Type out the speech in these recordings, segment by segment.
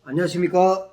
안녕하십니까.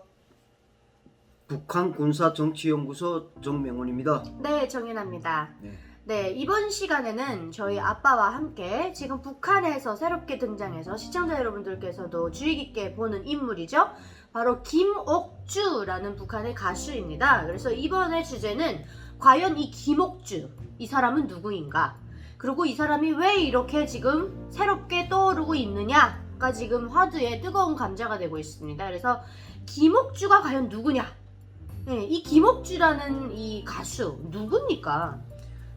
북한군사정치연구소 정명훈입니다. 네, 정연아입니다. 네. 네, 이번 시간에는 저희 아빠와 함께 지금 북한에서 새롭게 등장해서 시청자 여러분들께서도 주의 깊게 보는 인물이죠. 바로 김옥주라는 북한의 가수입니다. 그래서 이번의 주제는 과연 이 김옥주, 이 사람은 누구인가? 그리고 이 사람이 왜 이렇게 지금 새롭게 떠오르고 있느냐가 지금 화두의 뜨거운 감자가 되고 있습니다. 그래서 김옥주가 과연 누구냐? 네, 이 김옥주라는 이 가수 누굽니까?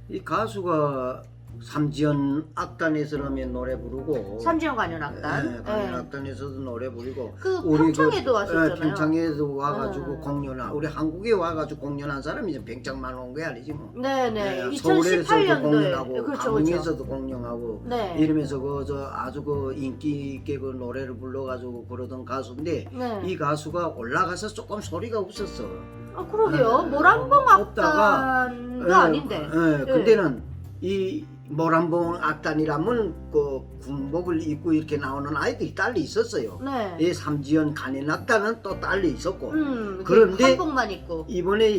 이 가수가 삼지연 악단에서라면 노래 부르고 삼지연 관현악단. 관현악단에서도 노래 부르고 그 평창에도 왔었잖아요. 평창에도 와가지고 공연한 우리 한국에 와가지고 공연한 사람이 이제 평창만 온 게 아니지 뭐. 네네. 서울에서도 2018년도에 공연하고 그렇죠, 강릉에서도 공연하고 네. 이러면서 아주 인기 있게 그 노래를 불러가지고 그러던 가수인데 네. 이 가수가 올라가서 조금 소리가 없었어. 그러게요. 모란봉 악단도 아닌데. 그때는 이 모란봉 악단이라면 그 군복을 입고 이렇게 나오는 아이들이 딸리 있었어요. 네. 이 삼지연 간인 악단은 또 딸리 있었고. 그런데 그런데 한복만 입고. 이번에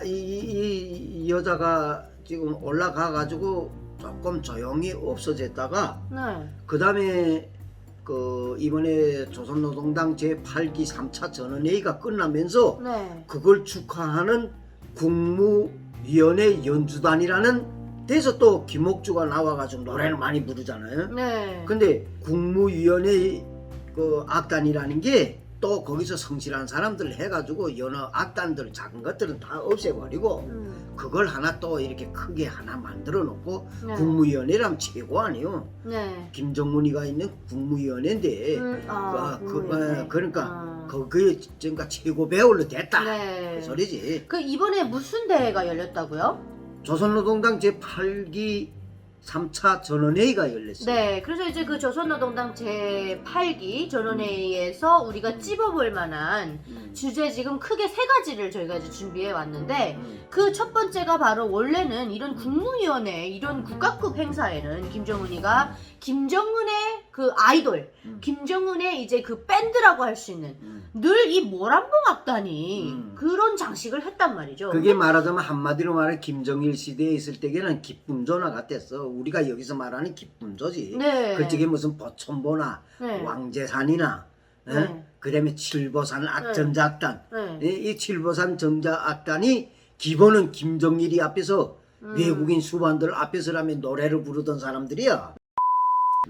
이 여자가 지금 올라가가지고 조금 조용히 없어졌다가 네. 그 다음에 그 이번에 조선노동당 제8기 3차 전원회의가 끝나면서 네. 그걸 축하하는 국무위원회 연주단이라는 데서 또 김옥주가 나와가지고 노래를 많이 부르잖아요. 네. 근데 국무위원회 그 악단이라는 게 또 거기서 성실한 사람들 해가지고 여러 악단들 작은 것들은 다 없애버리고 그걸 하나 또 이렇게 크게 하나 만들어 놓고 네. 국무위원회라면 최고 아니요. 네. 김정문이가 있는 국무위원회인데 국무위원회. 그러니까 그게 지금까 최고 배우로 됐다. 네. 그 소리지. 그 이번에 무슨 대회가 열렸다고요? 조선노동당 제8기 3차 전원회의가 열렸어요. 네, 그래서 이제 그 조선노동당 제8기 전원회의에서 우리가 찝어볼 만한 주제 지금 크게 세 가지를 저희가 이제 준비해 왔는데 그 첫 번째가 바로 원래는 이런 국무위원회 이런 국가급 행사에는 김정은이가 김정은의 그 아이돌 김정은의 이제 그 밴드라고 할 수 있는 늘 이 모란봉 악단이 그런 장식을 했단 말이죠. 그게 말하자면 한마디로 말해 김정일 시대에 있을 때에는 기쁨조나 같았어. 우리가 여기서 말하는 기쁨조지. 네. 그쪽에 무슨 보천보나 네. 왕제산이나 네. 그 다음에 칠보산 전자악단. 네. 이 칠보산 전자악단이 기본은 김정일이 앞에서 외국인 수반들 앞에서라면 노래를 부르던 사람들이야.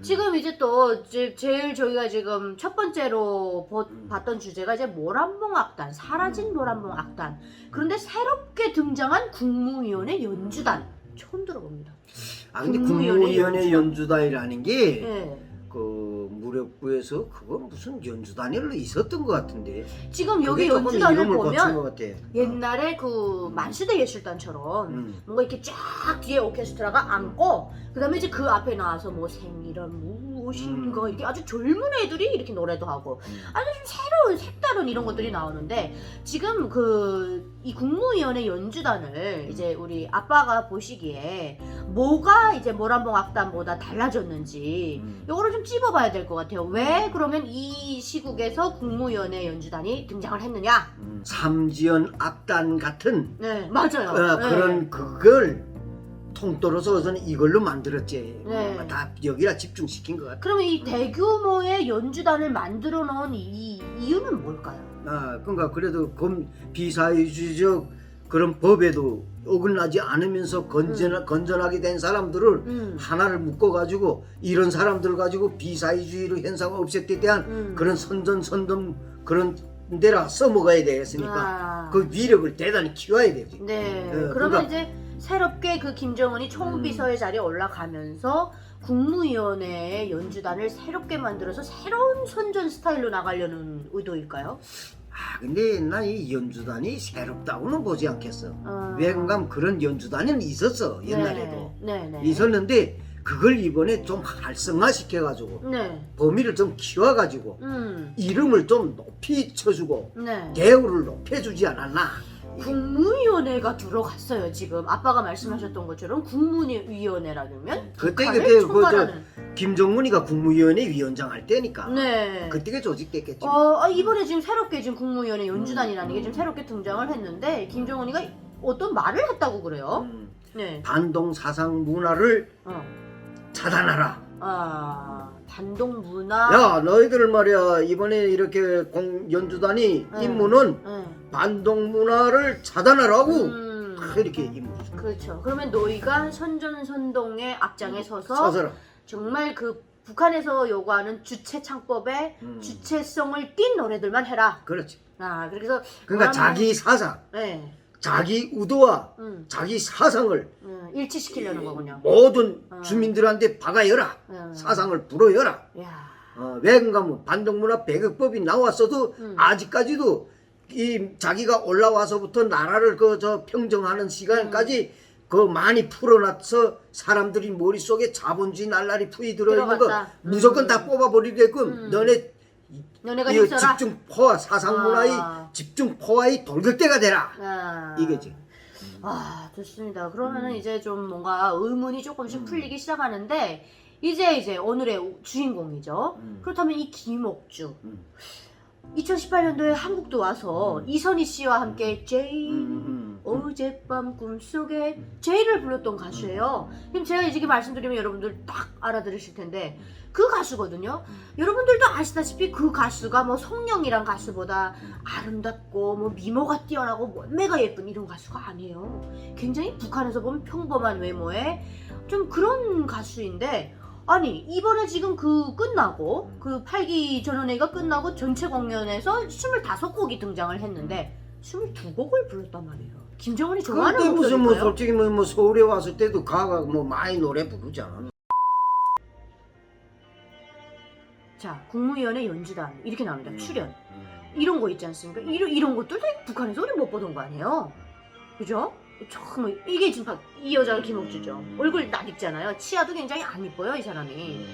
지금 이제 또 제일 저희가 지금 첫 번째로 봤던 주제가 이제 모란봉 악단, 사라진 모란봉 악단. 그런데 새롭게 등장한 국무위원회 연주단 처음 들어봅니다. 근데 국무위원회 국무위원회 연주단이라는 게 네. 그 무력부에서 그거 무슨 연주단이 있었던 것 같은데. 지금 여기 그게 조금 연주단을 이름을 거친 것 보면 같아. 옛날에 그 만수대 예술단처럼 뭔가 이렇게 쫙 뒤에 오케스트라가 앉고 그다음에 이제 그 앞에 나와서 뭐 생이란 무엇인가 이렇게 아주 젊은 애들이 이렇게 노래도 하고 아주 좀 새로운 색다른 이런 것들이 나오는데 지금 그 이 국무위원회 연주단을 이제 우리 아빠가 보시기에 뭐가 이제 모란봉 악단보다 달라졌는지 요거를 좀 찝어봐야 될 것 같아요. 왜 그러면 이 시국에서 국무위원회 연주단이 등장을 했느냐? 삼지연 악단 같은 네, 맞아요. 그런 그걸 통틀어서 저는 이걸로 만들었지. 네. 다 여기다 집중시킨 것 같아. 그러면 이 대규모의 연주단을 만들어 놓은 이 이유는 뭘까요? 그러니까 그래도 비사회주의적 그런 법에도 어긋나지 않으면서 건전하게 된 사람들을 하나를 묶어가지고 이런 사람들 가지고 비사회주의로 현상을 없앴기에 대한 그런 선전 그런 데라 써먹어야 되겠으니까 그 위력을 대단히 키워야 되지. 네. 그러니까 그러면 이제 새롭게 그 김정은이 총비서의 자리에 올라가면서 국무위원회의 연주단을 새롭게 만들어서 새로운 선전 스타일로 나가려는 의도일까요? 근데 나 이 연주단이 새롭다고는 보지 않겠어. 왜 그런가 그런 연주단은 있었어 옛날에도. 네. 있었는데 그걸 이번에 좀 활성화시켜가지고 네. 범위를 좀 키워가지고 이름을 좀 높이 쳐주고 네. 대우를 높여주지 않았나. 국무위원회가 들어갔어요. 지금 아빠가 말씀하셨던 것처럼 국무위원회라면 그때 북한을 그저 총괄하는. 김정은이가 국무위원회 위원장 할 때니까. 네. 그때가 조직됐겠지. 이번에 지금 새롭게 지금 국무위원회 연주단이라는 게 지금 새롭게 등장을 했는데 김정은이가 어떤 말을 했다고 그래요. 네. 반동 사상 문화를 차단하라. 반동 문화. 야, 너희들 말이야 이번에 이렇게 연주단이 네. 임무는 네. 반동 문화를 차단하라고 이렇게 임무. 그렇죠. 그러면 너희가 선전선동의 앞장에 서서 서서라. 정말 그 북한에서 요구하는 주체 창법의 주체성을 띈 노래들만 해라. 그렇지. 그래서 그러니까 자기 사상, 네. 자기 의도와 자기 사상을 일치시키려는 거군요. 모든 주민들한테 박아여라. 사상을 불어여라. 야. 왜 그런가 하면 반동문화 배격법이 나왔어도 아직까지도 이 자기가 올라와서부터 나라를 저 평정하는 시간까지 그 많이 풀어놔서 사람들이 머릿속에 자본주의 날라리 풀이 들어있는 거 무조건 다 뽑아버리게끔 너네가 이 힘써라. 집중포화 사상문화의 집중포화의 돌격대가 되라. 이거지. 좋습니다. 그러면은 이제 좀 뭔가 의문이 조금씩 풀리기 시작하는데 이제 오늘의 주인공이죠. 그렇다면 이 김옥주 2018년도에 한국도 와서 이선희 씨와 함께 어젯밤 꿈속에 제이를 불렀던 가수예요. 그럼 제가 이렇게 말씀드리면 여러분들 딱 알아들으실 텐데 그 가수거든요. 여러분들도 아시다시피 그 가수가 뭐 성령이란 가수보다 아름답고 뭐 미모가 뛰어나고 몸매가 예쁜 이런 가수가 아니에요. 굉장히 북한에서 보면 평범한 외모에 좀 그런 가수인데 아니 이번에 지금 그 끝나고 그 8기 전원회의가 끝나고 전체 공연에서 25곡이 등장을 했는데 22곡을 불렀단 말이에요. 김정은이 좋아하는 그때 무슨 뭐 목소리일까요? 솔직히 뭐 서울에 왔을 때도 가가 뭐 많이 노래 부르잖아. 자, 국무위원회 연주단 이렇게 나옵니다. 출연 이런 거 있지 않습니까? 이런 것들 다 북한에서 우리 못 보던 거 아니에요? 그죠? 정말 이게 지금 이 여자가 김옥주죠. 얼굴 낯익잖아요. 치아도 굉장히 안 이뻐요 이 사람이.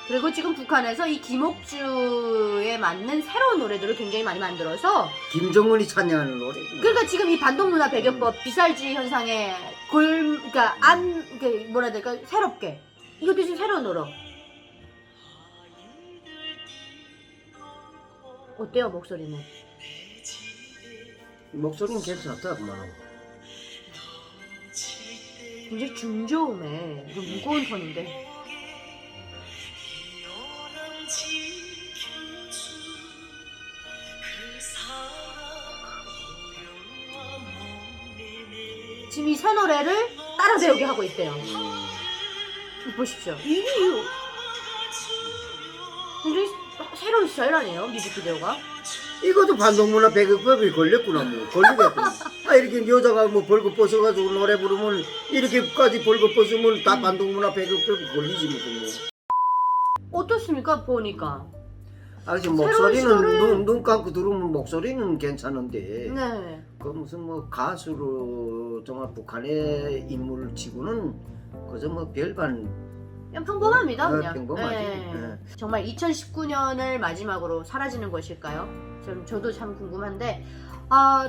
그리고 지금 북한에서 이 김옥주에 맞는 새로운 노래들을 굉장히 많이 만들어서 김정은이 찬양하는 노래. 그러니까 지금 이 반동문화 배격법 비살주의 현상에 그러니까 뭐라 해야 될까 새롭게 이것도 지금 새로운 노래. 어때요 목소리는? 목소리는 괜찮다 그만. 굉장히 중저음에 좀 무거운 톤인데 지금 이 새 노래를 따라 배우게 하고 있대요. 보십시오. 이게 굉장히 새로운 스타일 아니에요 뮤직비디오가? 이것도 반동문화 배격법이 걸렸구나 뭐 걸리겠구나. 이렇게 여자가 뭐 벌거 벗어가지고 노래 부르면 이렇게까지 벌거 벗으면 다 반동문화 배격법이 걸리지 뭐. 어떻습니까 보니까? 지금 목소리는 눈 감고 들으면 목소리는 괜찮은데 네. 그 무슨 뭐 가수로 정말 북한의 인물을 치고는 그저 뭐 별반 그냥 평범합니다 그냥. 평범하지. 네. 정말 2019년을 마지막으로 사라지는 것일까요? 저도 참 궁금한데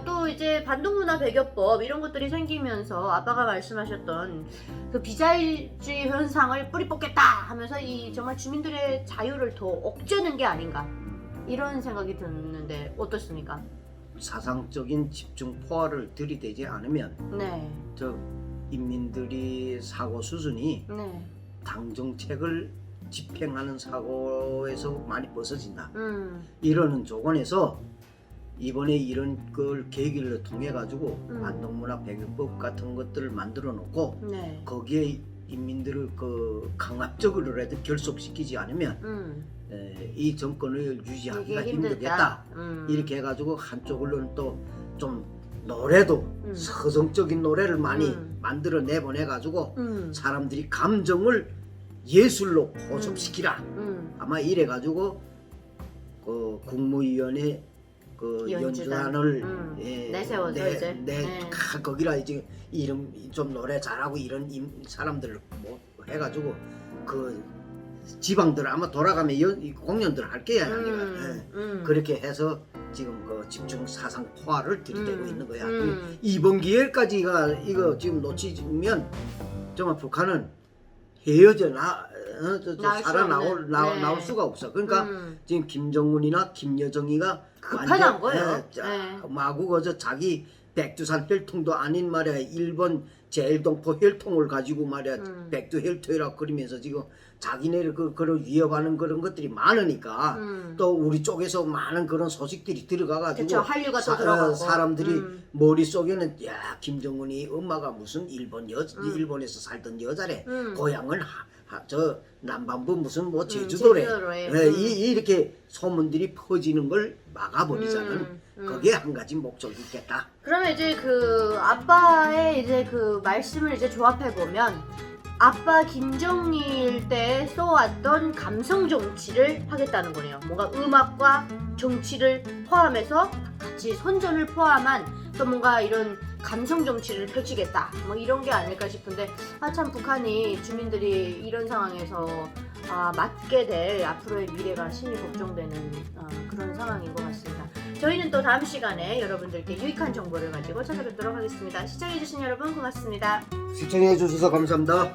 또 이제 반동문화 배격법 이런 것들이 생기면서 아빠가 말씀하셨던 그 비자유주의 현상을 뿌리 뽑겠다 하면서 이 정말 주민들의 자유를 더 억제는 게 아닌가 이런 생각이 드는데 어떻습니까? 사상적인 집중 포화를 들이대지 않으면 네. 저 인민들이 사고 수준이 네. 당 정책을 집행하는 사고에서 많이 벗어진다. 음. 이러는 조건에서 이번에 이런 걸 계기를 통해 가지고 반동문화 배격법 같은 것들을 만들어 놓고 네. 거기에 인민들을 그 강압적으로라도 결속시키지 않으면 이 정권을 유지하기가 힘들겠다. 이렇게 해가지고 한쪽으로는 또 좀 노래도 서정적인 노래를 많이 만들어 내보내가지고 사람들이 감정을 예술로 호sob시키라. 아마 이래가지고 그 국무위원회 그 연주단을 내세워서 이제 거기라 이제 이름 좀 노래 잘하고 이런 사람들을 뭐 해가지고 그 지방들 아마 돌아가면 이 공연들 할 거야. 예. 그렇게 해서 지금 그 집중 사상 포화를 들이대고 있는 거야. 이번 기회까지가 이거 지금 놓치면 정말 북한은 헤어져 나올 수가 없어. 그러니까 지금 김정은이나 김여정이가 급하단 거예요. 마구 그저 자기 백두산 혈통도 아닌 말이야 일본 제일동포 혈통을 가지고 말이야 백두 혈통이라고 그러면서 지금 자기네를 그런 위협하는 그런 것들이 많으니까 또 우리 쪽에서 많은 그런 소식들이 들어가가지고 그쵸, 한류가 또 들어가고 사람들이 머릿속에는 야 김정은이 엄마가 무슨 일본에서 살던 여자래 고향은 저 남반부 무슨 뭐 제주도래 이렇게 소문들이 퍼지는 걸 막아버리자는 그게 한 가지 목적이 있겠다. 그러면 이제 그 아빠의 이제 그 말씀을 이제 조합해 보면 아빠 김정일 때 써왔던 감성 정치를 하겠다는 거네요. 뭔가 음악과 정치를 포함해서 같이 선전을 포함한 또 뭔가 이런 감성 정치를 펼치겠다. 뭐 이런 게 아닐까 싶은데 참 북한이 주민들이 이런 상황에서 맞게 될 앞으로의 미래가 심히 걱정되는 그런 상황인 것 같습니다. 저희는 또 다음 시간에 여러분들께 유익한 정보를 가지고 찾아뵙도록 하겠습니다. 시청해주신 여러분 고맙습니다. 시청해 주셔서 감사합니다.